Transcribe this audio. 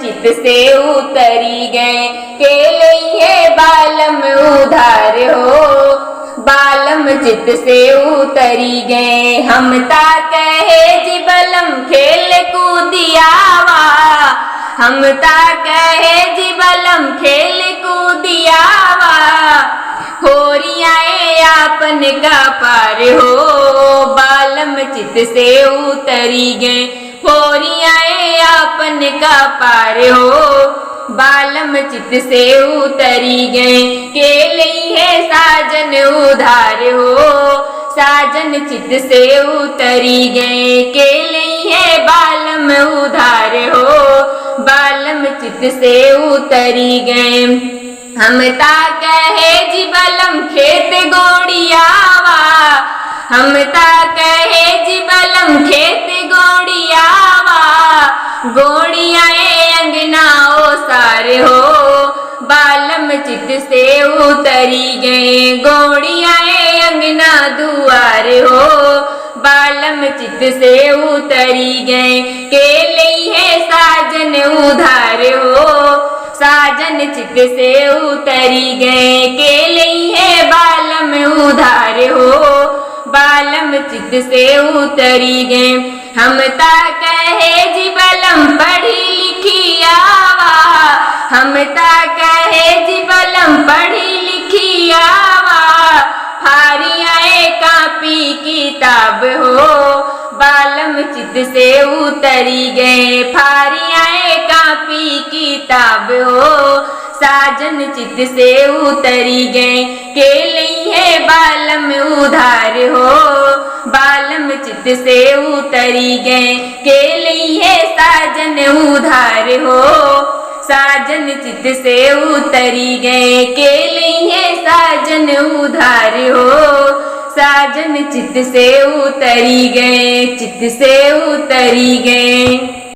चित से उतरी गए, के लिए बालम उधार हो, बालम चित से उतरी गए। हम ता कहे जी बलम खेल कूदियावा, हम ता कहे जी बलम खेल कूदियावा, होरियाए आपन का पार हो, बालम चित से उतरी गए, होरियाए आपन का पार हो, बालम चित से उतरी गए, के लिए साजन उधार हो, साजन चित से उतरी गए, के लिए बालम उधार हो, बालम चित से उतरी गए। हम ता कहे जी बलम खेत गोड़ियावा, हम ता कहे जी बलम खेत गोड़ियावा, गोड़ियाए अंगना ओसार हो, बालम चित से उतरी गए, गोड़ियाए अंगना दुआर हो, बालम चित से उतरी गए, के लिए साजन उधार हो, साजन चित से उतरी गए, के लिए बालम उधार हो, बालम चित से उतरी गए। हम ता कहे जी बलम पढ़ी लिखी आवा, हम ता कहे जी बलम पढ़ी लिखी आवा, फारियाए कापी किताब हो, बालम चित से उतरी गए, फारियाए कापी किताब हो, साजन चित से उतरी गए, के लिए बालम उधार हो, बालम चित से उतरी गए, के लिए साजन उधार हो, साजन चित से उतरी गए, के लिए साजन उधार हो, साजन चित से उतरी गए, चित से उतरी गए।